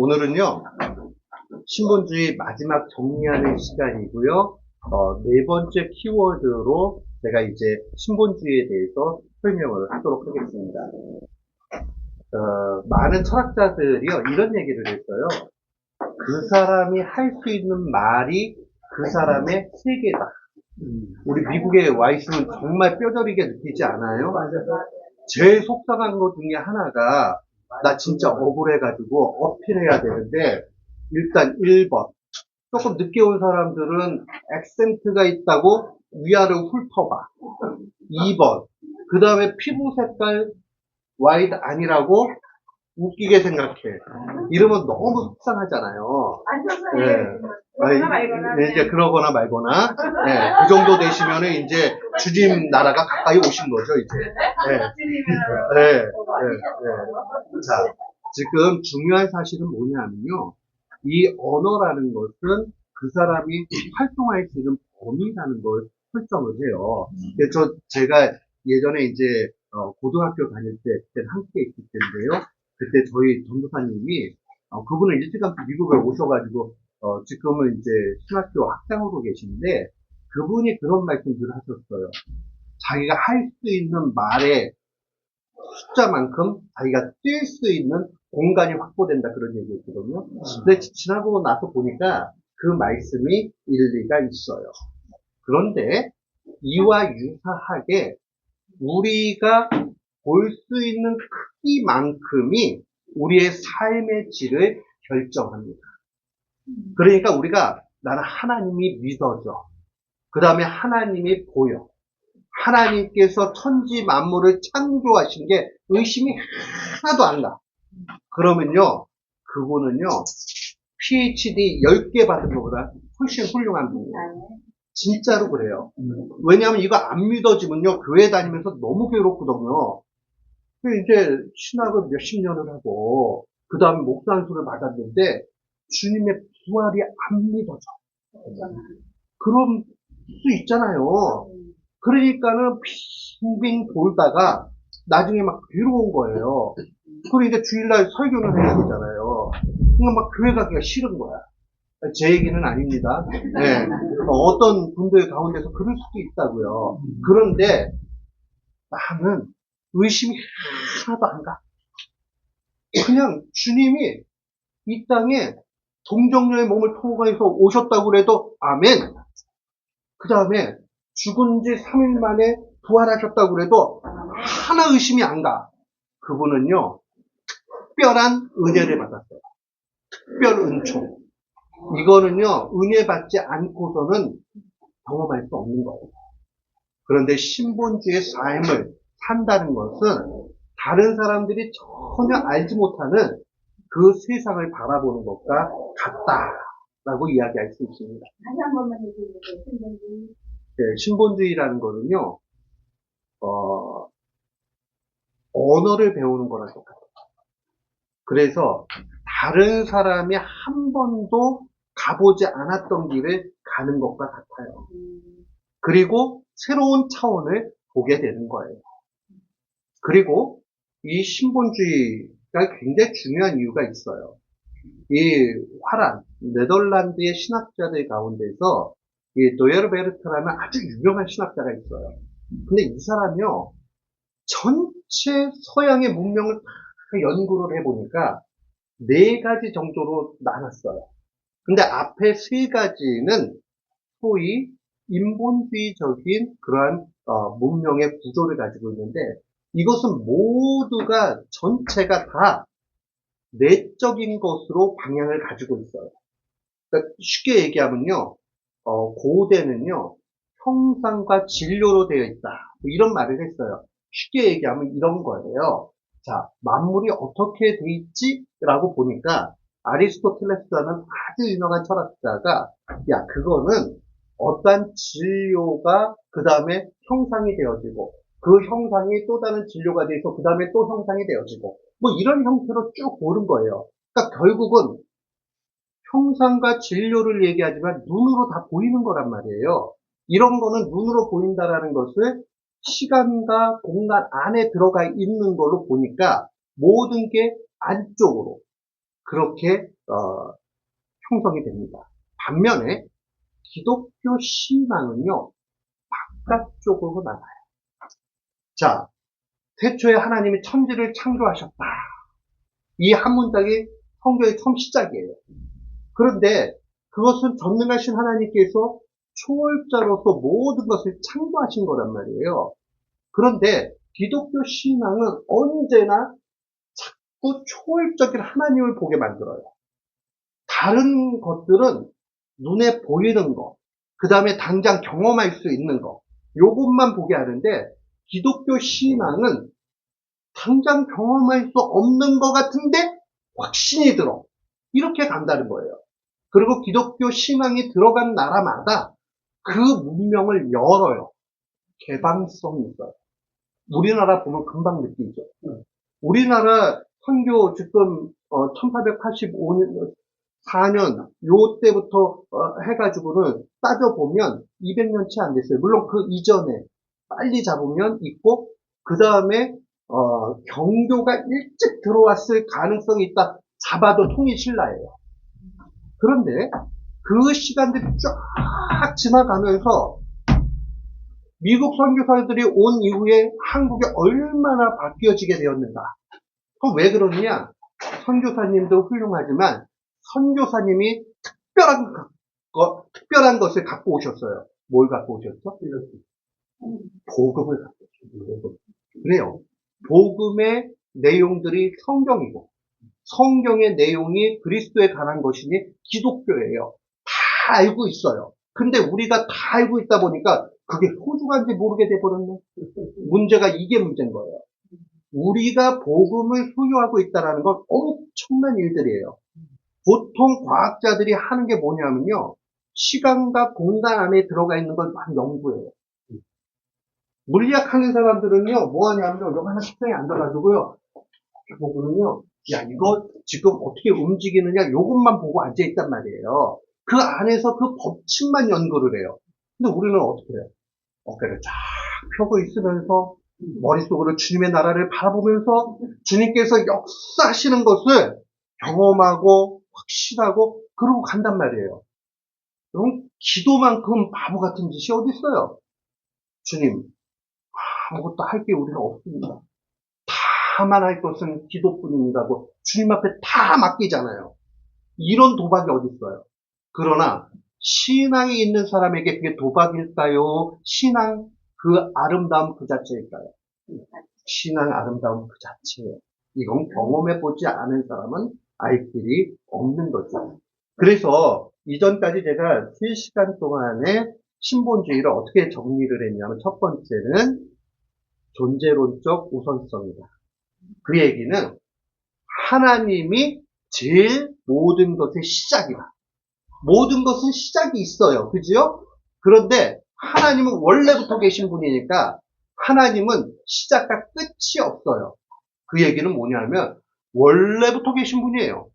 오늘은요, 신본주의 마지막 정리하는 시간이고요. 네 번째 키워드로 제가 이제 신본주의에 대해서 설명을 하도록 하겠습니다. 많은 철학자들이요, 이런 얘기를 했어요. 그 사람이 할 수 있는 말이 그 사람의 세계다. 우리 미국에 와 있으면 정말 뼈저리게 느끼지 않아요? 제일 속상한 것 중에 하나가 나 진짜 억울해가지고 어필해야 되는데 일단 1번 조금 늦게 온 사람들은 액센트가 있다고 위아래로 훑어봐. 2번 그 다음에 피부 색깔 와이드 아니라고 웃기게 생각해. 이러면 너무 속상하잖아요. 네. 이제 그러거나 말거나 그 정도 되시면은 이제 주님 나라가 가까이 오신 거죠 이제. 자, 지금 중요한 사실은 뭐냐면요, 이 언어라는 것은 그 사람이 활동할 수 있는 범위라는 걸 설정을 해요. 그래서 제가 예전에 이제 고등학교 다닐 때 그때 함께 있을 텐데요. 그때 저희 전도사님이 그분은 일찌감치 미국에 오셔가지고 지금은 이제 신학교 학장으로 계신데 그분이 그런 말씀들을 하셨어요. 자기가 할 수 있는 말의 숫자만큼 자기가 뛸 수 있는 공간이 확보된다 그런 얘기였거든요. 근데 지나고 나서 보니까 그 말씀이 일리가 있어요. 그런데 이와 유사하게 우리가 볼 수 있는 크기만큼이 우리의 삶의 질을 결정합니다. 그러니까 우리가 나는 하나님이 믿어져. 그 다음에 하나님이 보여. 하나님께서 천지 만물을 창조하신 게 의심이 하나도 안 가. 그러면요, 그분은요, PhD 10개 받은 것보다 훨씬 훌륭한 분이에요. 진짜로 그래요. 왜냐하면 이거 안 믿어지면요, 교회 다니면서 너무 괴롭거든요. 이제 신학을 몇십 년을 하고, 그 다음에 목사 안수를 받았는데, 주님의 부활이 안 믿어져. 그럴 수 있잖아요. 그러니까는 빙빙 돌다가 나중에 막 괴로운 거예요. 그리고 이제 주일날 설교를 해야 되잖아요. 그러니까 막 교회 가기가 싫은 거야. 제 얘기는 아닙니다. 네. 어떤 분들 가운데서 그럴 수도 있다고요. 그런데 나는 의심이 하나도 안 가. 그냥 주님이 이 땅에 동정녀의 몸을 통과해서 오셨다고 해도 아멘. 그 다음에 죽은 지 3일 만에 부활하셨다고 해도 하나 의심이 안 가. 그분은요, 특별한 은혜를 받았어요. 특별 은총. 이거는요, 은혜 받지 않고서는 경험할 수 없는 거예요. 그런데 신본주의 삶을 산다는 것은 다른 사람들이 전혀 알지 못하는 그 세상을 바라보는 것과 같다라고 이야기할 수 있습니다. 다시 한 번만 해주세요. 신본주의. 네, 신본주의라는 거는요, 언어를 배우는 거랑 똑같아요. 그래서 다른 사람이 한 번도 가보지 않았던 길을 가는 것과 같아요. 그리고 새로운 차원을 보게 되는 거예요. 그리고 이 신본주의가 굉장히 중요한 이유가 있어요. 이 화란, 네덜란드의 신학자들 가운데서 이 도예르베르트라는 아주 유명한 신학자가 있어요. 근데 이 사람이요, 전체 서양의 문명을 다 연구를 해보니까 4가지 정도로 나눴어요. 근데 앞에 3가지는 소위 인본주의적인 그러한 문명의 구조를 가지고 있는데 이것은 모두가 전체가 다 내적인 것으로 방향을 가지고 있어요. 그러니까 쉽게 얘기하면요, 고대는요, 형상과 진료로 되어 있다. 뭐 이런 말을 했어요. 쉽게 얘기하면 이런 거예요. 자, 만물이 어떻게 돼 있지? 라고 보니까 아리스토텔레스라는 아주 유명한 철학자가 야, 그거는 어떤 진료가 그 다음에 형상이 되어지고 그 형상이 또 다른 진료가 돼서 그 다음에 또 형상이 되어지고 뭐 이런 형태로 쭉 보는 거예요. 그러니까 결국은 형상과 진료를 얘기하지만 눈으로 다 보이는 거란 말이에요. 이런 거는 눈으로 보인다라는 것을 시간과 공간 안에 들어가 있는 걸로 보니까 모든 게 안쪽으로. 그렇게 형성이 됩니다. 반면에 기독교 신앙은요, 바깥쪽으로 나가요. 자, 태초에 하나님이 천지를 창조하셨다. 이 한 문장이 성경의 처음 시작이에요. 그런데 그것은 전능하신 하나님께서 초월자로서 모든 것을 창조하신 거란 말이에요. 그런데 기독교 신앙은 언제나 자꾸 초월적인 하나님을 보게 만들어요. 다른 것들은 눈에 보이는 거, 그 다음에 당장 경험할 수 있는 거, 요것만 보게 하는데 기독교 신앙은 당장 경험할 수 없는 것 같은데 확신이 들어. 이렇게 간다는 거예요. 그리고 기독교 신앙이 들어간 나라마다 그 문명을 열어요. 개방성이 있어요. 우리나라 보면 금방 느끼죠. 우리나라 선교 지금 1885년 4년 요때부터 해가지고는 따져보면 200년치 안 됐어요. 물론 그 이전에 빨리 잡으면 있고 그 다음에 경교가 일찍 들어왔을 가능성이 있다. 잡아도 통이 신라예요. 그런데 그 시간들이 쫙 지나가면서 미국 선교사들이 온 이후에 한국이 얼마나 바뀌어지게 되었는가. 그럼 왜 그러느냐? 선교사님도 훌륭하지만 선교사님이 특별한 것을 갖고 오셨어요. 뭘 갖고 오셨죠? 복음을 갖고 오셨어요. 그래요. 복음의 내용들이 성경이고 성경의 내용이 그리스도에 관한 것이니 기독교예요. 다 알고 있어요. 근데 우리가 다 알고 있다 보니까 그게 소중한지 모르게 돼버렸네. 문제가 이게 문제인 거예요. 우리가 복음을 소유하고 있다는 건 엄청난 일들이에요. 보통 과학자들이 하는 게 뭐냐면요. 시간과 공간 안에 들어가 있는 걸 막 연구해요. 물리학 하는 사람들은요, 뭐 하냐면요, 여기 하나 책상에 앉아가지고요, 보고는요, 야, 이거 지금 어떻게 움직이느냐, 요것만 보고 앉아있단 말이에요. 그 안에서 그 법칙만 연구를 해요. 근데 우리는 어떻게 해요? 어깨를 쫙 펴고 있으면서, 머릿속으로 주님의 나라를 바라보면서, 주님께서 역사하시는 것을 경험하고, 확신하고, 그러고 간단 말이에요. 그럼 기도만큼 바보 같은 짓이 어디 있어요? 주님, 아무것도 할 게 우리는 없습니다. 다만 할 것은 기도뿐입니다고 주님 앞에 다 맡기잖아요. 이런 도박이 어디 있어요? 그러나 신앙이 있는 사람에게 그게 도박일까요? 신앙 그 아름다움 그 자체일까요? 신앙 아름다움 그 자체예요. 이건 경험해보지 않은 사람은 알 길이 없는 거죠. 그래서 이전까지 제가 3시간 동안에 신본주의를 어떻게 정리를 했냐면 첫 번째는 존재론적 우선성이다. 그 얘기는 하나님이 제일 모든 것의 시작이다. 모든 것은 시작이 있어요. 그죠? 그런데 하나님은 원래부터 계신 분이니까 하나님은 시작과 끝이 없어요. 그 얘기는 뭐냐면 원래부터 계신 분이에요.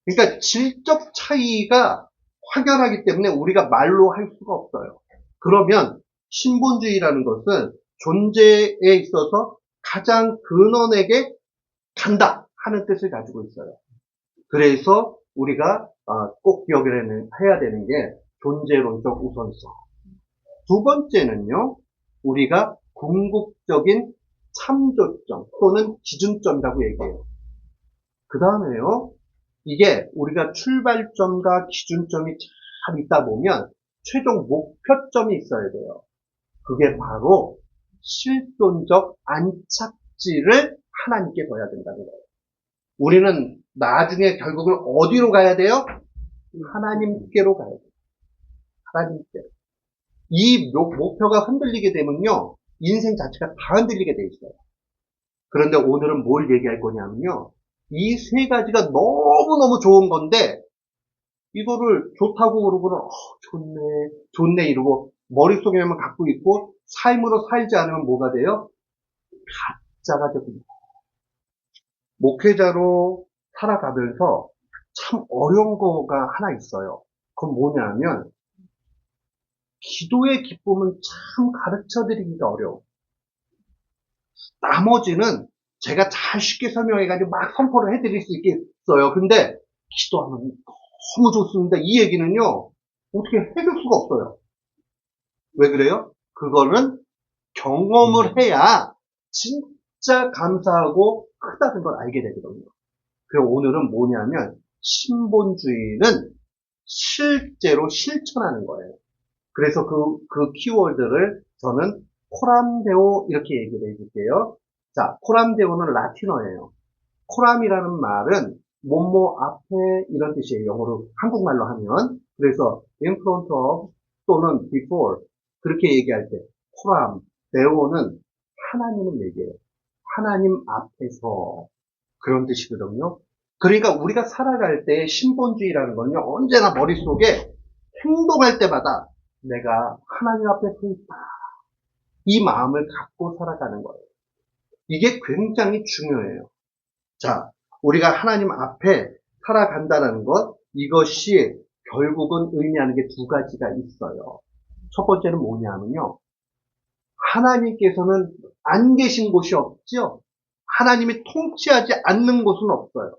그러니까 질적 차이가 확연하기 때문에 우리가 말로 할 수가 없어요. 그러면 신본주의라는 것은 존재에 있어서 가장 근원에게 간다 하는 뜻을 가지고 있어요. 그래서 우리가 꼭 기억해야 되는 게 존재론적 우선성. 두 번째는요, 우리가 궁극적인 참조점 또는 기준점이라고 얘기해요. 그 다음에요, 이게 우리가 출발점과 기준점이 잘 있다 보면 최종 목표점이 있어야 돼요. 그게 바로 실존적 안착지를 하나님께 둬야 된다는 거예요. 우리는 나중에 결국은 어디로 가야 돼요? 하나님께로 가야 돼요. 하나님께. 이 목표가 흔들리게 되면요, 인생 자체가 다 흔들리게 돼 있어요. 그런데 오늘은 뭘 얘기할 거냐면요, 이 세 가지가 너무너무 좋은 건데, 이거를 좋다고 그러고는, 좋네 이러고, 머릿속에만 갖고 있고, 삶으로 살지 않으면 뭐가 돼요? 가짜가 됩니다. 목회자로 살아가면서 참 어려운 거가 하나 있어요. 그건 뭐냐면, 기도의 기쁨은 참 가르쳐 드리기가 어려워. 나머지는 제가 잘 쉽게 설명해가지고 막 선포를 해드릴 수 있어요. 근데 기도하면 너무 좋습니다. 이 얘기는요, 어떻게 해줄 수가 없어요. 왜 그래요? 그거는 경험을 해야 진짜 감사하고 크다는 걸 알게 되거든요. 그리고 오늘은 뭐냐면 신본주의는 실제로 실천하는 거예요. 그래서 그 키워드를 저는 코람데오 이렇게 얘기를 해줄게요. 자, 코람데오는 라틴어예요. 코람이라는 말은 뭐뭐 앞에 이런 뜻이에요. 영어로 한국말로 하면. 그래서 in front of 또는 before 그렇게 얘기할 때 코람, 데오는 하나님을 얘기해요. 하나님 앞에서 그런 뜻이거든요. 그러니까 우리가 살아갈 때 신본주의라는 건요. 언제나 머릿속에 행동할 때마다 내가 하나님 앞에 서 있다. 이 마음을 갖고 살아가는 거예요. 이게 굉장히 중요해요. 자, 우리가 하나님 앞에 살아간다는 것, 이것이 결국은 의미하는 게 두 가지가 있어요. 첫 번째는 뭐냐면요. 하나님께서는 안 계신 곳이 없죠? 하나님이 통치하지 않는 곳은 없어요.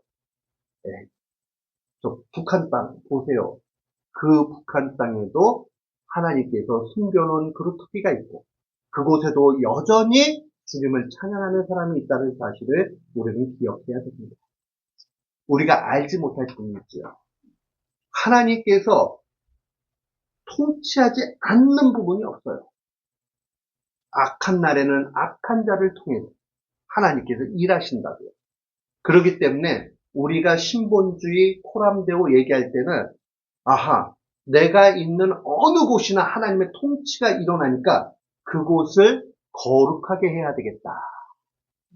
네. 저 북한 땅 보세요. 그 북한 땅에도 하나님께서 숨겨놓은 그루터기가 있고 그곳에도 여전히 주님을 찬양하는 사람이 있다는 사실을 우리는 기억해야 됩니다. 우리가 알지 못할 뿐이지요. 하나님께서 통치하지 않는 부분이 없어요. 악한 날에는 악한 자를 통해서 하나님께서 일하신다고요. 그렇기 때문에 우리가 신본주의 코람데오 얘기할 때는 아하, 내가 있는 어느 곳이나 하나님의 통치가 일어나니까 그곳을 거룩하게 해야 되겠다.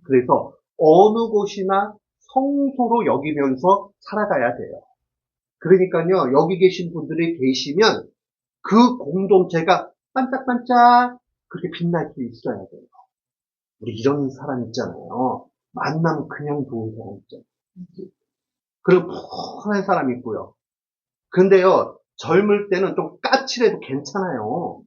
그래서 어느 곳이나 성소로 여기면서 살아가야 돼요. 그러니까요, 여기 계신 분들이 계시면 그 공동체가 반짝반짝 그렇게 빛날 수 있어야 돼요. 우리 이런 사람 있잖아요. 만나면 그냥 좋은 사람 있잖아요. 그리고 푸근한 사람 있고요. 근데요, 젊을 때는 좀 까칠해도 괜찮아요.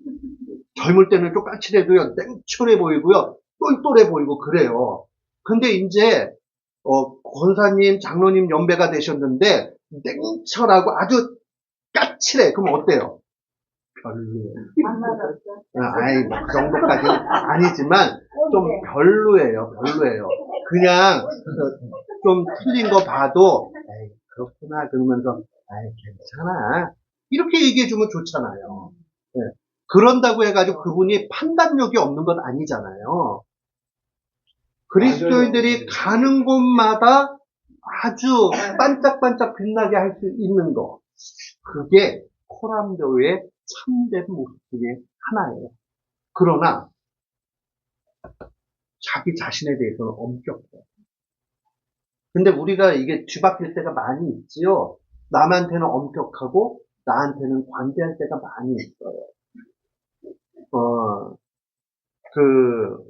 젊을 때는 좀 까칠해도요, 냉철해 보이고요, 똘똘해 보이고 그래요. 근데 이제 권사님, 장로님 연배가 되셨는데 냉철하고 아주 까칠해. 그럼 어때요? 별로예요. 안 맞았어. 아이, 그 정도까지는 아니지만 좀 별로예요. 별로예요. 그냥 좀 틀린 거 봐도 에이, 그렇구나 그러면서 에이, 괜찮아. 이렇게 얘기해 주면 좋잖아요. 예. 그런다고 해가지고 그분이 판단력이 없는 건 아니잖아요. 그리스도인들이 가는 곳마다 아주 반짝반짝 빛나게 할 수 있는 거. 그게 코람데오의 참된 모습 중에 하나예요. 그러나 자기 자신에 대해서는 엄격해요. 근데 우리가 이게 뒤바뀔 때가 많이 있지요. 남한테는 엄격하고 나한테는 관대할 때가 많이 있어요.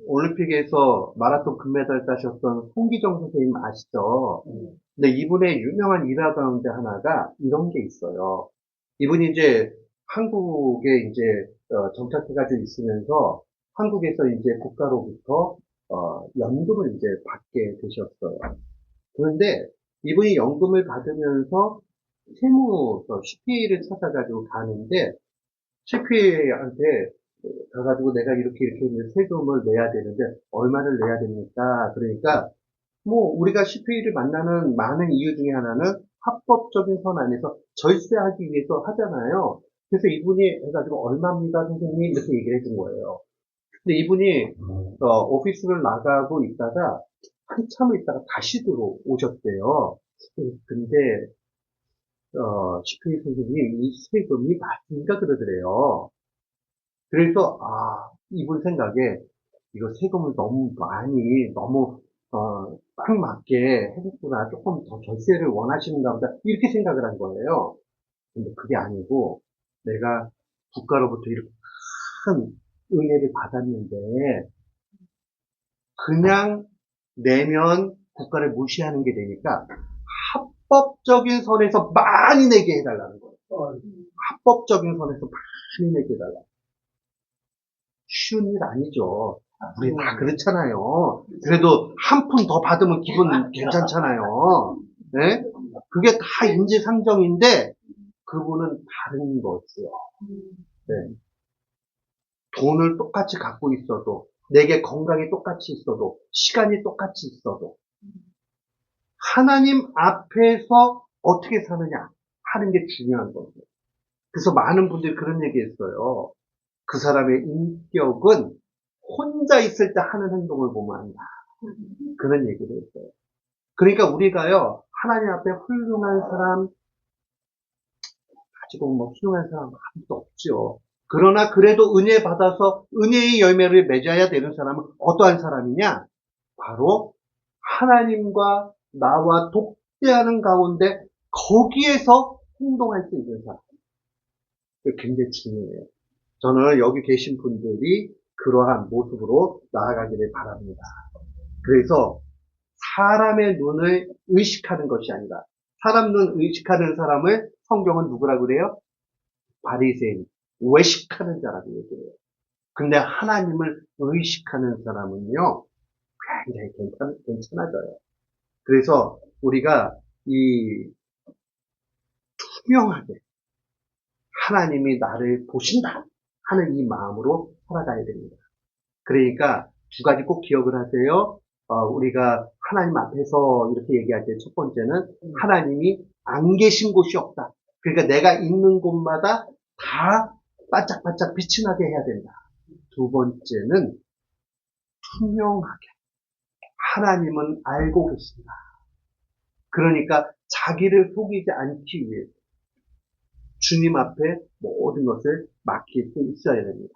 올림픽에서 마라톤 금메달 따셨던 송기정 선생님 아시죠? 근데 이분의 유명한 일화 가운데 하나가 이런 게 있어요. 이분이 이제 한국에 이제 정착해가지고 있으면서 한국에서 이제 국가로부터 연금을 이제 받게 되셨어요. 그런데 이분이 연금을 받으면서 세무서 CPA를 찾아가지고 가는데 CPA한테 가가지고 내가 이렇게 이제 세금을 내야 되는데 얼마를 내야 됩니까? 그러니까 뭐 우리가 CPA를 만나는 많은 이유 중에 하나는 합법적인 선 안에서 절세하기 위해서 하잖아요. 그래서 이분이 해가지고 얼마입니다 선생님 이렇게 얘기를 해준 거예요. 근데 이분이 오피스를 나가고 있다가 한참을 있다가 다시 들어오셨대요. 근데 CPA 선생님 이 세금이 맞습니까 그러더래요. 그래서 이분 생각에 이거 세금을 너무 많이 너무 딱 맞게 해줬구나. 조금 더 절세를 원하시는가 보다. 이렇게 생각을 한 거예요. 근데 그게 아니고 내가 국가로부터 이렇게 큰 은혜를 받았는데 그냥 내면 국가를 무시하는 게 되니까 합법적인 선에서 많이 내게 해달라는 거예요. 합법적인 선에서 많이 내게 해달라. 쉬운 일 아니죠. 우리 다 그렇잖아요. 그래도 한 푼 더 받으면 기분 괜찮잖아요. 네? 그게 다 인지상정인데 그분은 다른 거지요. 네. 돈을 똑같이 갖고 있어도, 내게 건강이 똑같이 있어도, 시간이 똑같이 있어도, 하나님 앞에서 어떻게 사느냐 하는 게 중요한 거죠. 그래서 많은 분들이 그런 얘기 했어요. 그 사람의 인격은 혼자 있을 때 하는 행동을 보면 안다. 그런 얘기를 했어요. 그러니까 우리가요, 하나님 앞에 훌륭한 사람, 가지고 뭐 훌륭한 사람 아무도 없죠. 그러나 그래도 은혜 받아서 은혜의 열매를 맺어야 되는 사람은 어떠한 사람이냐? 바로 하나님과 나와 독대하는 가운데 거기에서 행동할 수 있는 사람. 그게 굉장히 중요해요. 저는 여기 계신 분들이 그러한 모습으로 나아가기를 바랍니다. 그래서 사람의 눈을 의식하는 것이 아니라 사람 눈 의식하는 사람을 성경은 누구라고 그래요? 바리새인, 외식하는 자라고 얘기해요. 근데 하나님을 의식하는 사람은요, 굉장히 괜찮아져요. 그래서 우리가 이 투명하게 하나님이 나를 보신다 하는 이 마음으로 살아가야 됩니다. 그러니까 두 가지 꼭 기억을 하세요. 우리가 하나님 앞에서 이렇게 얘기할 때 첫 번째는 하나님이 안 계신 곳이 없다. 그러니까 내가 있는 곳마다 다 반짝반짝 빛이 나게 해야 된다. 두 번째는 투명하게 하나님은 알고 계신다. 그러니까 자기를 속이지 않기 위해 주님 앞에 모든 것을 맡길 수 있어야 됩니다.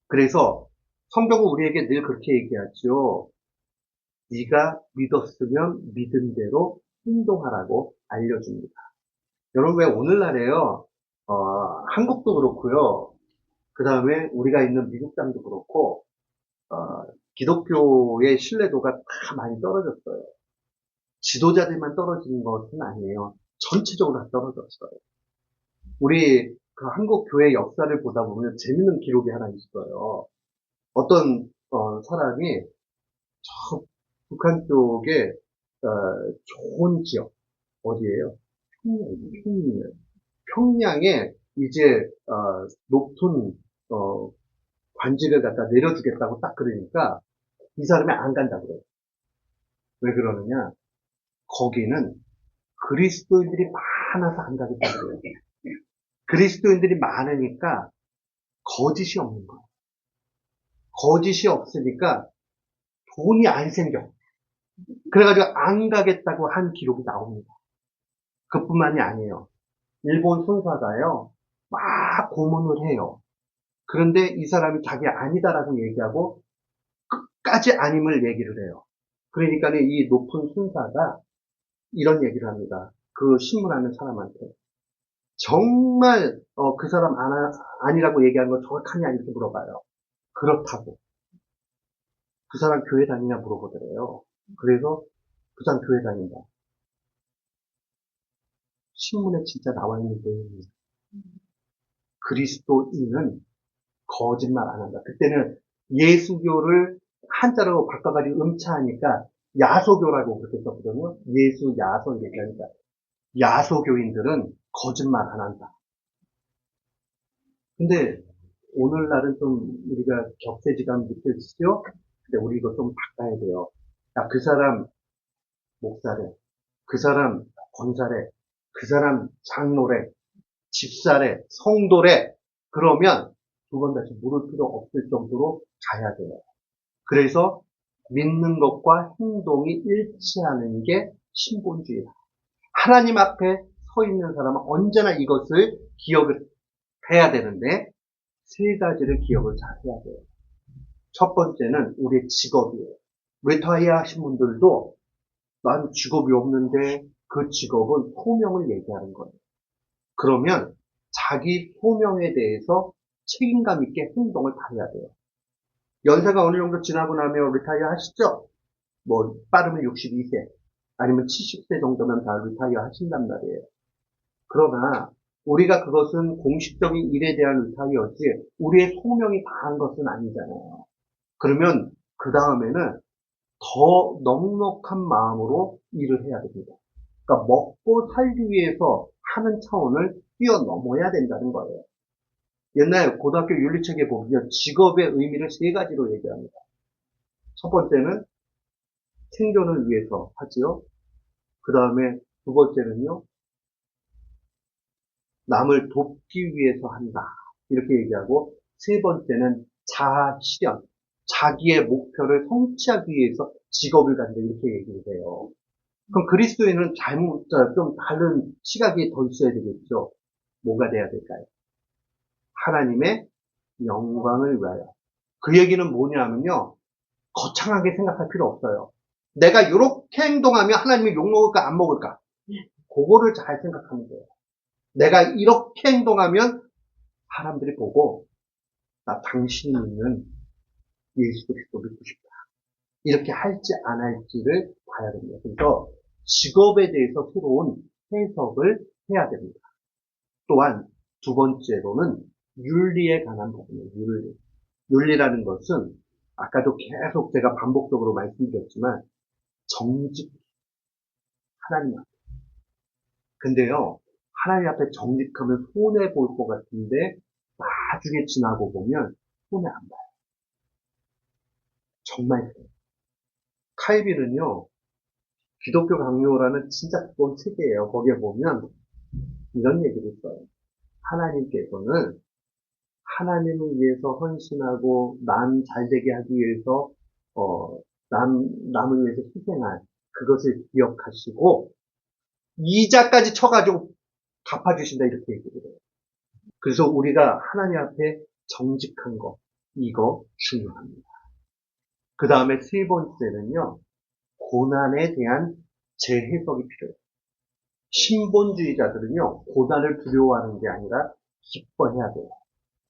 그래서 성경은 우리에게 늘 그렇게 얘기하죠. 네가 믿었으면 믿은 대로 행동하라고 알려줍니다. 여러분 왜 오늘날에요. 한국도 그렇고요. 그 다음에 우리가 있는 미국 땅도 그렇고 기독교의 신뢰도가 다 많이 떨어졌어요. 지도자들만 떨어진 것은 아니에요. 전체적으로 다 떨어졌어요. 우리 그 한국 교회 역사를 보다 보면 재밌는 기록이 하나 있어요. 어떤 사람이 저 북한 쪽에 좋은 지역 어디예요? 평양에 이제 높은 관직을 갖다 내려주겠다고 딱 그러니까 이 사람이 안 간다 그래요. 왜 그러느냐? 거기는 그리스도인들이 많아서 안 가겠다 그래요. 그리스도인들이 많으니까 거짓이 없는 거예요. 거짓이 없으니까 돈이 안 생겨. 그래가지고 안 가겠다고 한 기록이 나옵니다. 그뿐만이 아니에요. 일본 순사가요, 막 고문을 해요. 그런데 이 사람이 자기 아니다라고 얘기하고 끝까지 아님을 얘기를 해요. 그러니까 이 높은 순사가 이런 얘기를 합니다. 그 신문하는 사람한테. 정말 그 사람 아니라고 얘기하는 거 정확하냐 이렇게 물어봐요. 그렇다고. 그 사람 교회 다니냐 물어보더래요. 그래서 그 사람 교회 다닌다. 신문에 진짜 나와 있는 내용입니다. 그리스도인은 거짓말 안 한다. 그때는 예수교를 한자로 바꿔가지고 음차하니까 야소교라고 그렇게 썼거든요. 예수, 야소 이렇게 하니까. 야소교인들은 거짓말 안 한다. 근데 오늘날은 좀 우리가 격세지감 느껴지죠? 근데 우리 이거 좀 바꿔야 돼요. 야, 그 사람 목사래, 그 사람 권사래, 그 사람 장로래, 집사래, 성도래. 그러면 두 번 다시 물을 필요 없을 정도로 가야 돼요. 그래서 믿는 것과 행동이 일치하는 게 신본주의다. 하나님 앞에 서 있는 사람은 언제나 이것을 기억을 해야 되는데 세 가지를 기억을 잘 해야 돼요. 첫 번째는 우리의 직업이에요. 리타이어 하신 분들도 난 직업이 없는데 그 직업은 소명을 얘기하는 거예요. 그러면 자기 소명에 대해서 책임감 있게 행동을 다해야 돼요. 연세가 어느 정도 지나고 나면 리타이어 하시죠? 뭐 빠르면 62세 아니면 70세 정도면 다 리타이어 하신단 말이에요. 그러나 우리가 그것은 공식적인 일에 대한 리타이어지 우리의 소명이 다한 것은 아니잖아요. 그러면 그 다음에는 더 넉넉한 마음으로 일을 해야 됩니다. 그러니까 먹고 살기 위해서 하는 차원을 뛰어넘어야 된다는 거예요. 옛날 고등학교 윤리책에 보면 직업의 의미를 세 가지로 얘기합니다. 첫 번째는 생존을 위해서 하지요. 그 다음에 두 번째는요, 남을 돕기 위해서 한다. 이렇게 얘기하고, 세 번째는 자아 실현, 자기의 목표를 성취하기 위해서 직업을 갖는다. 이렇게 얘기를 해요. 그럼 그리스도인은 좀 다른 시각이 더 있어야 되겠죠. 뭐가 돼야 될까요? 하나님의 영광을 위하여. 그 얘기는 뭐냐면요, 거창하게 생각할 필요 없어요. 내가 이렇게 행동하면 하나님이 욕 먹을까 안 먹을까? 그거를 잘 생각하면 돼요. 내가 이렇게 행동하면 사람들이 보고 나 당신이 믿는 예수 그리스도 믿고 싶다. 이렇게 할지 안 할지를 봐야 됩니다. 그래서 직업에 대해서 새로운 해석을 해야 됩니다. 또한 두 번째로는 윤리에 관한 부분이에요. 윤리. 윤리라는 것은 아까도 계속 제가 반복적으로 말씀드렸지만 정직, 하나님 앞에. 근데요, 하나님 앞에 정직하면 손해볼 것 같은데 나중에 지나고 보면 손해 안 봐요. 정말 그래요. 칼빈은요, 기독교 강요라는 진짜 좋은 책이에요. 거기에 보면 이런 얘기를 써요. 하나님께서는 하나님을 위해서 헌신하고 남 잘되게 하기 위해서 남을 위해서 희생할 그것을 기억하시고 이자까지 쳐가지고 갚아주신다 이렇게 얘기를 해요. 그래서 우리가 하나님 앞에 정직한 거 이거 중요합니다. 그 다음에 세 번째는요. 고난에 대한 재해석이 필요해요. 신본주의자들은요. 고난을 두려워하는 게 아니라 기뻐해야 돼요.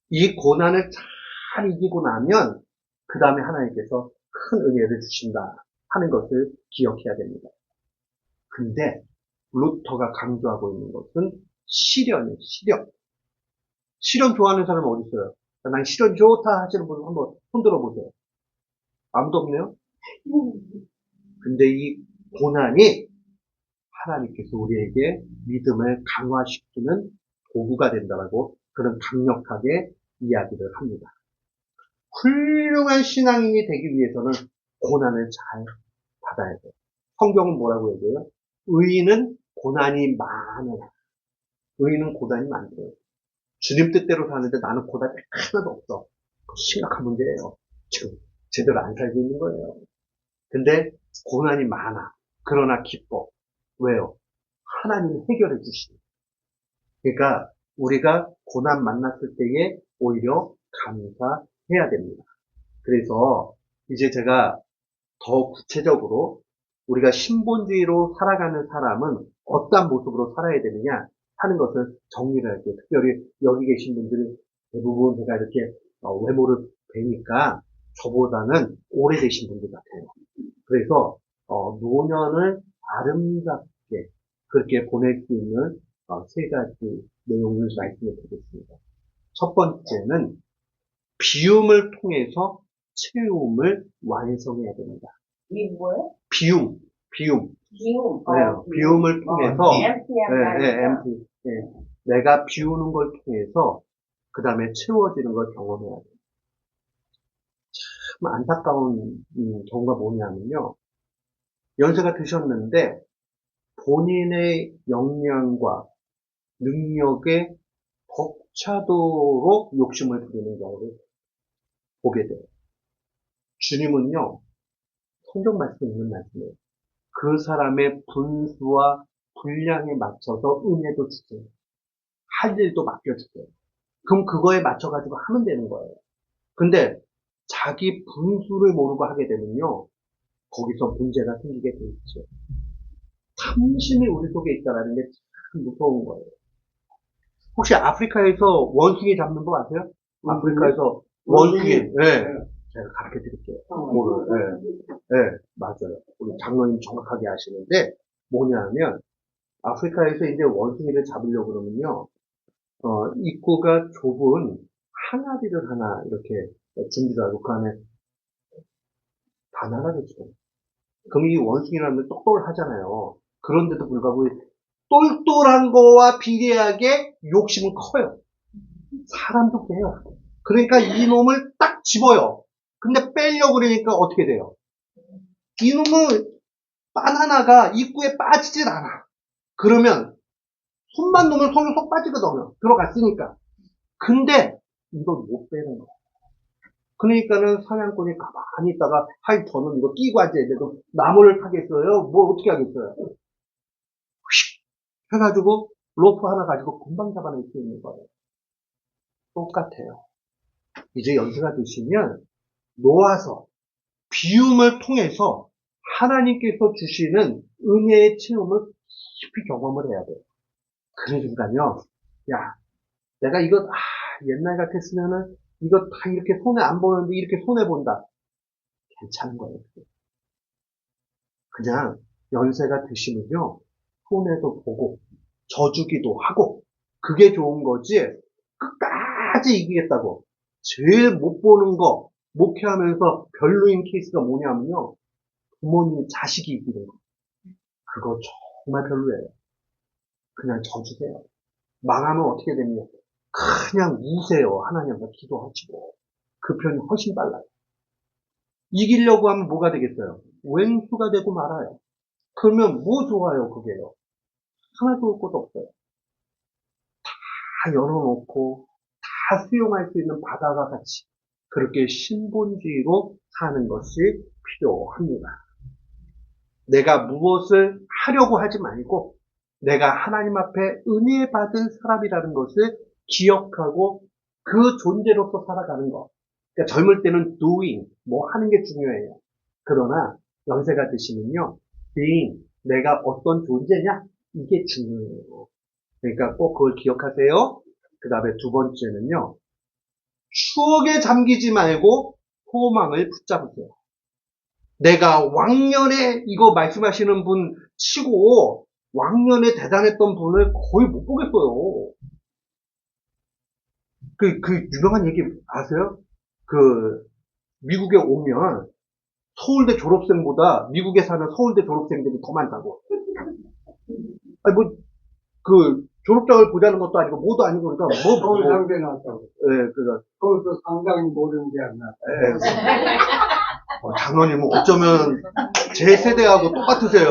이 고난을 잘 이기고 나면 그 다음에 하나님께서 큰 은혜를 주신다 하는 것을 기억해야 됩니다. 근데 루터가 강조하고 있는 것은 시련이에요. 시련. 시련 좋아하는 사람은 어디 있어요? 난 시련 좋다 하시는 분 한번 손 들어보세요. 아무도 없네요? 근데 이 고난이 하나님께서 우리에게 믿음을 강화시키는 도구가 된다고 그런 강력하게 이야기를 합니다. 훌륭한 신앙인이 되기 위해서는 고난을 잘 받아야 돼요. 성경은 뭐라고 얘기해요? 의인은 고난이 많아요. 의인은 고난이 많대요. 주님 뜻대로 사는데 나는 고난이 하나도 없어. 심각한 문제예요. 지금 제대로 안 살고 있는 거예요. 근데 고난이 많아. 그러나 기뻐. 왜요? 하나님이 해결해 주시니. 그러니까 우리가 고난 만났을 때에 오히려 감사해야 됩니다. 그래서 이제 제가 더 구체적으로 우리가 신본주의로 살아가는 사람은 어떤 모습으로 살아야 되느냐 하는 것을 정리를 할게요. 특별히 여기 계신 분들이 대부분 제가 이렇게 외모를 뵈니까 저보다는 오래되신 분들 같아요. 그래서 노년을 아름답게 그렇게 보낼 수 있는 세 가지 내용을 말씀을 드리겠습니다. 첫 번째는 비움을 통해서 채움을 완성해야 됩니다. 이 뭐예요? 비움. 비움. 네, 비움을 통해서 empty. 네, 내가 비우는 걸 통해서 그 다음에 채워지는 걸 경험해야 돼요. 참 안타까운 경우가 뭐냐면요. 연세가 드셨는데 본인의 역량과 능력에 벅차도록 욕심을 부리는 경우를 보게 돼요. 주님은요, 성경 말씀에 있는 말씀이에요. 그 사람의 분수와 분량에 맞춰서 은혜도 주세요. 할 일도 맡겨주세요. 그럼 그거에 맞춰가지고 하면 되는 거예요. 근데 자기 분수를 모르고 하게 되면요, 거기서 문제가 생기게 돼 있죠. 탐심이 우리 속에 있다는 게 참 무서운 거예요. 혹시 아프리카에서 원숭이 잡는 거 아세요? 아프리카에서 원숭이, 네. 제가 가르쳐 드릴게요. 네, 맞아요. 우리 장로님 정확하게 아시는데, 뭐냐면, 아프리카에서 이제 원숭이를 잡으려고 그러면요, 입구가 좁은 항아리를 하나 이렇게 준비를 하고 그 안에 바나나를 집어요. 그럼 이 원숭이라면 똑똑을 하잖아요. 그런데도 불구하고 똘똘한 거와 비례하게 욕심은 커요. 사람도 그래요. 그러니까 이놈을 딱 집어요. 근데 빼려고 그러니까 어떻게 돼요? 이놈은 바나나가 입구에 빠지질 않아. 그러면 손만 놓으면 손을 쏙 빠지거든요. 들어갔으니까. 근데 이걸 못 빼는 거야. 그러니까는 사냥꾼이 가만히 있다가 하이 저는 이거 끼고 앉아야 돼도 나무를 타겠어요? 뭐 어떻게 하겠어요? 휙 해가지고 로프 하나 가지고 금방 잡아낼 수 있는 거예요. 똑같아요. 이제 연세가 드시면 놓아서 비움을 통해서 하나님께서 주시는 은혜의 체험을 깊이 경험을 해야 돼요. 그러니까요, 야, 내가 이거 옛날 같았으면은 이거 다 이렇게 손에 안 보는데 이렇게 손에 본다. 괜찮은 거예요. 그냥 연세가 드시면요, 손에도 보고 져주기도 하고 그게 좋은 거지. 끝까지 이기겠다고. 제일 못 보는 거 목회하면서 별로인 케이스가 뭐냐면요, 부모님 자식이 이기는 거. 그거 정말 별로예요. 그냥 져주세요. 망하면 어떻게 됩니까? 그냥 우세요. 하나님과 기도하시고. 그 편이 훨씬 빨라요. 이기려고 하면 뭐가 되겠어요? 왼수가 되고 말아요. 그러면 뭐 좋아요, 그게요? 하나 좋을 것도 없어요. 다 열어놓고 다 수용할 수 있는 바다가 같이 그렇게 신본주의로 사는 것이 필요합니다. 내가 무엇을 하려고 하지 말고 내가 하나님 앞에 은혜 받은 사람이라는 것을 기억하고 그 존재로서 살아가는 것. 그러니까 젊을 때는 doing, 뭐 하는 게 중요해요. 그러나 연세가 드시면요, being, 내가 어떤 존재냐? 이게 중요해요. 그러니까 꼭 그걸 기억하세요. 그 다음에 두 번째는요, 추억에 잠기지 말고 소망을 붙잡으세요. 내가 왕년에 이거 말씀하시는 분 치고 왕년에 대단했던 분을 거의 못 보겠어요. 그 유명한 얘기 아세요? 미국에 오면 서울대 졸업생보다 미국에 사는 서울대 졸업생들이 더 많다고. 아니 졸업장을 보자는 것도 아니고 뭐도 아니고 그러니까 서울 상대 나왔다고. 예, 거기서 상당히 모르는 게 안 나. 장로님은 어쩌면 제 세대하고 똑같으세요.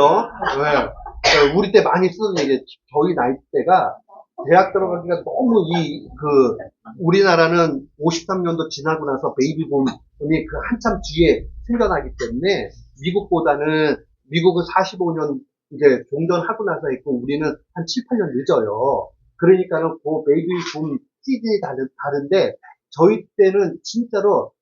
예, 우리 때 많이 쓰는 얘기, 저희 나이 때가 대학 들어가기가 너무 우리나라는 53년도 지나고 나서 베이비붐이 그 한참 뒤에 생겨나기 때문에 미국은 45년 이제 종전하고 나서 있고 우리는 한 7, 8년 늦어요. 그러니까는 그 베이비붐 시즌이 다른데 저희 때는 진짜로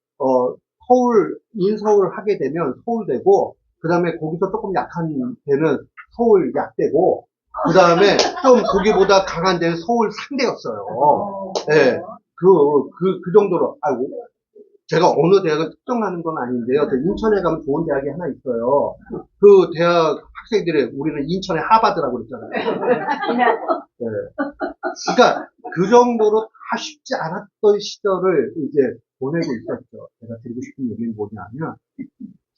인서울 하게 되면 서울대고, 그 다음에 거기서 조금 약한 데는 서울 약대고, 그 다음에 좀 거기보다 강한 데는 서울 상대였어요. 예. 그 정도로, 제가 어느 대학을 특정하는 건 아닌데요. 인천에 가면 좋은 대학이 하나 있어요. 그 대학 학생들이, 우리는 인천에 하버드라고 그랬잖아요. 예. 그러니까 그 정도로 다 쉽지 않았던 시절을 이제 보내고 있었죠. 제가 드리고 싶은 얘기는 뭐냐면,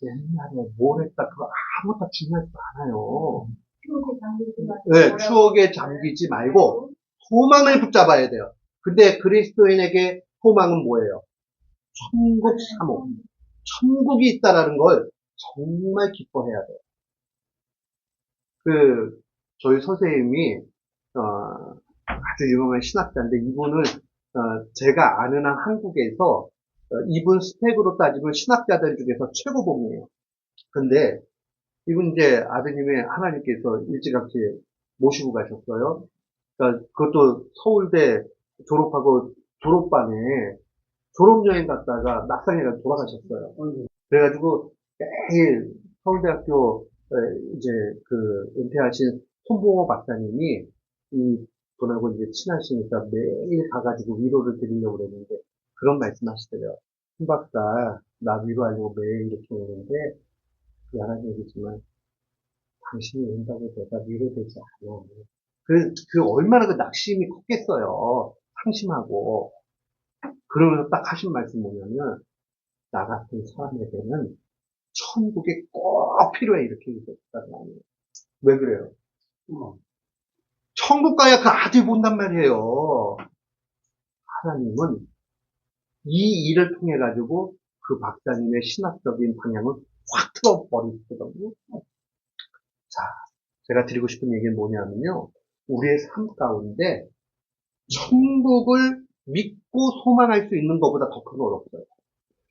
옛날에 뭘 했다, 그거 아무것도 중요하지도 않아요. 네, 추억에 잠기지 말고 소망을 붙잡아야 돼요. 근데 그리스도인에게 소망은 뭐예요? 천국 사모. 천국이 있다라는 걸 정말 기뻐해야 돼요. 저희 선생님이, 아주 유명한 신학자인데, 이분은, 제가 아는 한 한국에서, 이분 스펙으로 따지면 신학자들 중에서 최고봉이에요. 근데, 이분 이제 아드님의 하나님께서 일찌감치 모시고 가셨어요. 그러니까 그것도 서울대 졸업하고 졸업반에 졸업여행 갔다가 낙상해가 돌아가셨어요. 그래가지고 매일 서울대학교 이제 은퇴하신 손봉호 박사님이 이 분하고 이제 친하시니까 매일 가가지고 위로를 드리려고 그랬는데 그런 말씀 하시더래요. 손 박사, 나 위로하려고 매일 이렇게 오는데 미안한 얘기지만 당신이 온다고 내가 위로되지 않아. 얼마나 그 낙심이 컸겠어요. 상심하고. 그러면서 딱 하신 말씀 뭐냐면, 나 같은 사람에게는 천국이 꼭 필요해. 이렇게 얘기했다는 거예요. 왜 그래요? 천국 가야 그 아들 본단 말이에요. 하나님은 이 일을 통해 가지고 그 박사님의 신학적인 방향을 확 틀어버리거든요. 자, 제가 드리고 싶은 얘기는 뭐냐면요. 우리의 삶 가운데 천국을 믿고 소망할 수 있는 것보다 더 큰 건 없어요.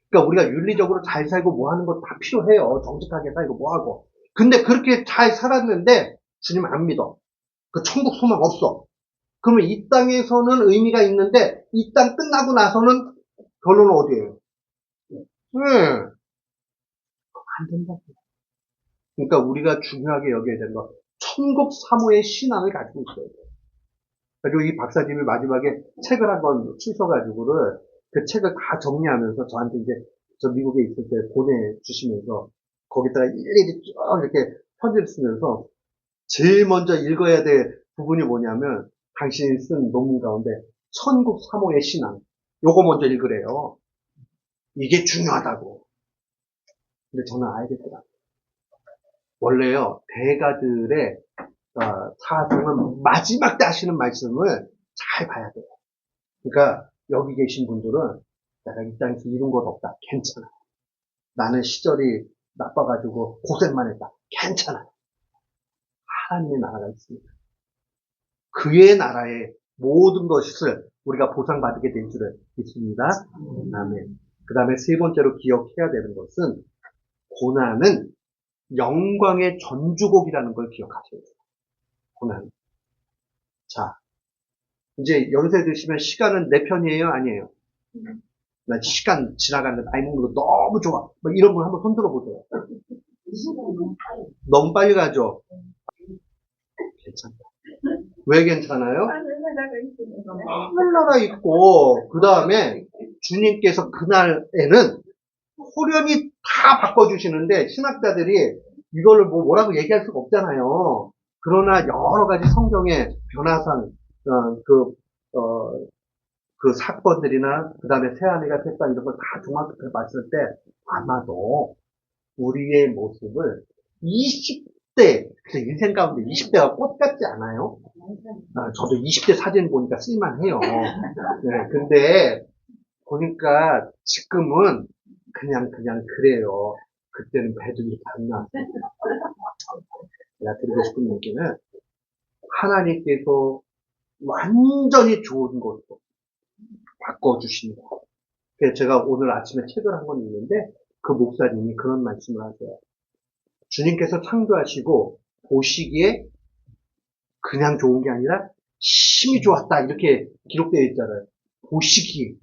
그러니까 우리가 윤리적으로 잘 살고 뭐 하는 거 다 필요해요. 정직하게 살고 뭐 하고. 근데 그렇게 잘 살았는데 주님 안 믿어. 그 천국 소망 없어. 그러면 이 땅에서는 의미가 있는데 이 땅 끝나고 나서는 결론은 어디예요? 안 된다. 그러니까 우리가 중요하게 여겨야 되는 건 천국 사모의 신앙을 가지고 있어야 돼요. 그리고 이 박사님이 마지막에 책을 한번 쓰셔가지고를 그 책을 다 정리하면서 저한테 이제 저 미국에 있을 때 보내주시면서 거기다가 일일이 쭉 이렇게 편지를 쓰면서 제일 먼저 읽어야 될 부분이 뭐냐면 당신이 쓴 논문 가운데 천국 사모의 신앙 요거 먼저 읽으래요. 이게 중요하다고. 근데 저는 알겠더라고요. 원래요 대가들의 사상은 마지막 때 하시는 말씀을 잘 봐야 돼요. 그러니까 여기 계신 분들은 내가 이 땅에서 이룬 것 없다. 괜찮아. 나는 시절이 나빠가지고 고생만 했다. 괜찮아. 하나님의 나라가 있습니다. 그의 나라의 모든 것을 우리가 보상받게 될 줄을 믿습니다. 아멘. 그 다음에 세 번째로 기억해야 되는 것은 고난은 영광의 전주곡이라는 걸 기억하셔야 돼요. 고난. 자, 이제 연세 드시면 시간은 내 편이에요? 아니에요? 나 시간 지나가는데 나이 먹는 거 너무 좋아. 뭐 이런 분 한번 손들어 보세요. 너무 빨리 가죠? 괜찮다. 왜 괜찮아요? 하늘나라 있고, 그 다음에 주님께서 그날에는 호련히 다 바꿔주시는데, 신학자들이 이거를 뭐라고 얘기할 수가 없잖아요. 그러나 여러 가지 성경의 변화상, 그 사건들이나, 그 다음에 새하늘과 새 땅 이런 걸 다 종합해 봤을 때, 아마도 우리의 모습을 20대, 인생 가운데 20대가 꽃 같지 않아요? 저도 20대 사진 보니까 쓸만해요. 네, 근데 보니까 지금은 그냥 그래요. 그때는 배도 이렇게 안 나왔어요. 내가 드리고 싶은 얘기는 하나님께서 완전히 좋은 것으로 바꿔주신다. 그래서 제가 오늘 아침에 책을 한 권 읽는데 그 목사님이 그런 말씀을 하세요. 주님께서 창조하시고 보시기에 그냥 좋은 게 아니라 심히 좋았다 이렇게 기록되어 있잖아요. 보시기에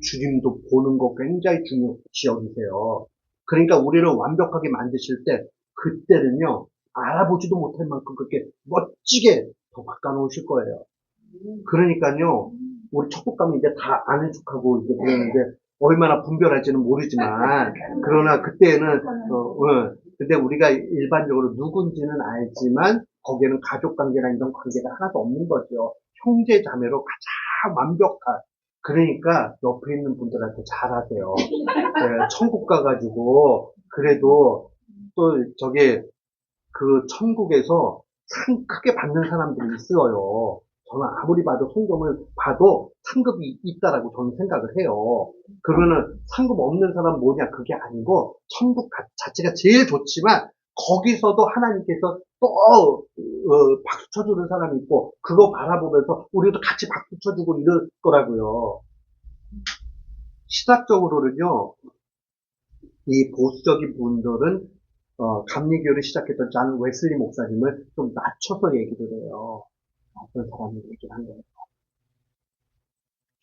주님도 보는 거 굉장히 중요시 여기세요. 그러니까 우리를 완벽하게 만드실 때 그때는요 알아보지도 못할 만큼 그렇게 멋지게 더 바꿔놓으실 거예요. 그러니까요 우리 천국 가면 이제 다 아는 척하고 이제 그러는데 얼마나 분별할지는 모르지만 그러나 그때는 근데 우리가 일반적으로 누군지는 알지만 거기에는 가족 관계나 이런 관계가 하나도 없는 거죠. 형제 자매로 가장 완벽한. 그러니까 옆에 있는 분들한테 잘하세요. 네, 천국 가가지고 그래도 또 저게 그 천국에서 상 크게 받는 사람들이 있어요. 저는 아무리 봐도 성경을 봐도 상급이 있다라고 저는 생각을 해요. 그러면 상급 없는 사람 뭐냐 그게 아니고 천국 자체가 제일 좋지만 거기서도 하나님께서 또 박수 쳐주는 사람이 있고 그거 바라보면서 우리도 같이 박수 쳐주고 이럴 거라고요. 시각적으로는요. 이 보수적인 분들은 감리교를 시작했던 잔 웨슬리 목사님을 좀 낮춰서 얘기를 해요. 어떤 사람이 얘기를 한 거예요.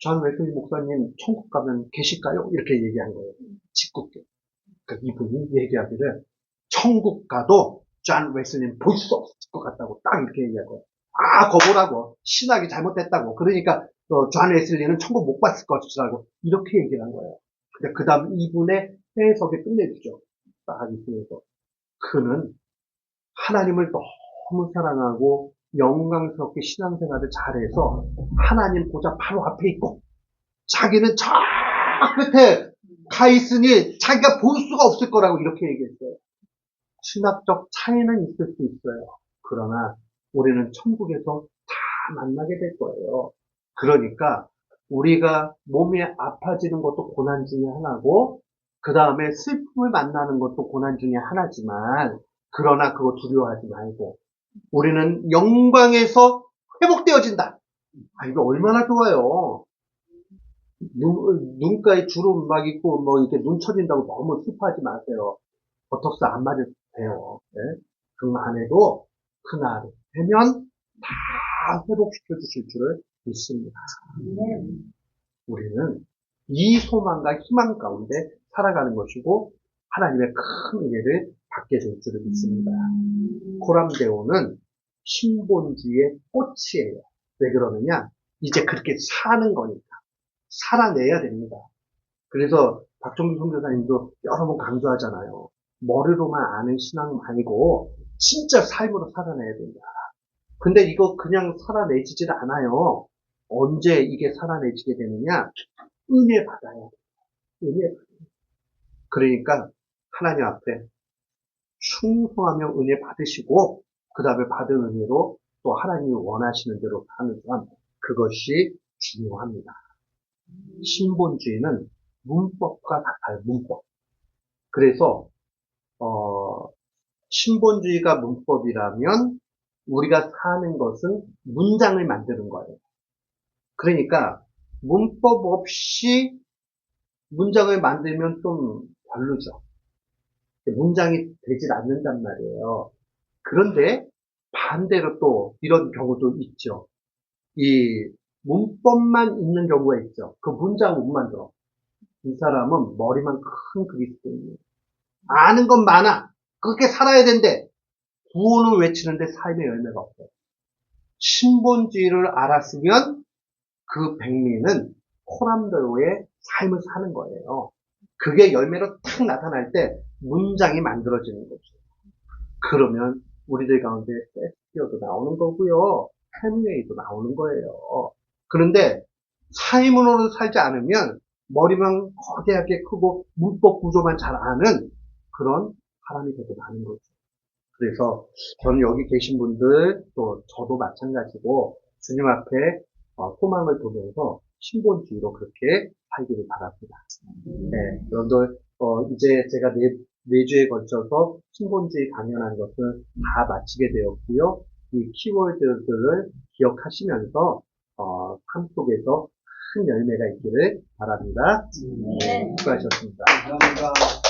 잔 웨슬리 목사님 천국 가면 계실까요? 이렇게 얘기한 거예요. 짓궂게. 그러니까 이분이 얘기하기를 천국 가도 잔 웨슬리는 볼 수 없을 것 같다고 딱 이렇게 얘기한 거예요. 거보라고. 신학이 잘못됐다고. 그러니까 잔 웨슬리는 천국 못 봤을 것이라고 이렇게 얘기를 한 거예요. 근데 그 다음 이분의 해석에 끝내주죠. 딱 있으면서. 그는 하나님을 너무 사랑하고 영광스럽게 신앙생활을 잘해서 하나님 보좌 바로 앞에 있고 자기는 저 끝에 가 있으니 자기가 볼 수가 없을 거라고 이렇게 얘기했어요. 신학적 차이는 있을 수 있어요. 그러나 우리는 천국에서 다 만나게 될 거예요. 그러니까 우리가 몸이 아파지는 것도 고난 중에 하나고 그 다음에 슬픔을 만나는 것도 고난 중에 하나지만 그러나 그거 두려워하지 말고 우리는 영광에서 회복되어진다. 아, 이거 얼마나 좋아요. 눈가에 주름 막 있고 뭐 이렇게 눈 처진다고 너무 슬퍼하지 마세요. 보톡스 안 맞아도 돼요. 네? 그 안에도 그날 되면 다 회복시켜 주실 줄을 믿습니다. 우리는 이 소망과 희망 가운데 살아가는 것이고 하나님의 큰 은혜를 받게 될 줄을 믿습니다. 코람데오는 신본주의의 꽃이에요. 왜 그러느냐? 이제 그렇게 사는 거니까. 살아내야 됩니다. 그래서 박종규 선교사님도 여러 번 강조하잖아요. 머리로만 아는 신앙 아니고 진짜 삶으로 살아내야 된다. 근데 이거 그냥 살아내지질 않아요. 언제 이게 살아내지게 되느냐? 은혜 받아야 돼요. 은혜 받아요. 그러니까 하나님 앞에 충성하며 은혜 받으시고 그 다음에 받은 은혜로 또 하나님이 원하시는 대로 하는 건 그것이 중요합니다. 신본주의는 문법과 같아요. 문법. 그래서 신본주의가 문법이라면 우리가 사는 것은 문장을 만드는 거예요. 그러니까 문법 없이 문장을 만들면 좀 별로죠. 문장이 되질 않는단 말이에요. 그런데 반대로 또 이런 경우도 있죠. 이 문법만 있는 경우가 있죠. 그 문장을 못 만들어. 이 사람은 머리만 큰 그리스도인이에요. 아는 건 많아. 그렇게 살아야 된대. 구원을 외치는데 삶의 열매가 없어요. 신본주의를 알았으면 그 백미는 코람데오의 삶을 사는 거예요. 그게 열매로 탁 나타날 때 문장이 만들어지는 거죠. 그러면 우리들 가운데 세스티어도 나오는 거고요. 헬웨이도 나오는 거예요. 그런데 삶으로 살지 않으면 머리만 거대하게 크고 문법 구조만 잘 아는 그런 사람이 되고 마는 거죠. 그래서 저는 여기 계신 분들 또 저도 마찬가지고 주님 앞에 소망을 두면서 신본주의로 그렇게 살기를 바랍니다. 네, 여러분들 이제 제가 네 주에 걸쳐서 신본주의 강연한 것을 다 마치게 되었고요. 이 키워드들을 기억하시면서 삶 속에서 큰 열매가 있기를 바랍니다. 네, 수고하셨습니다. 감사합니다.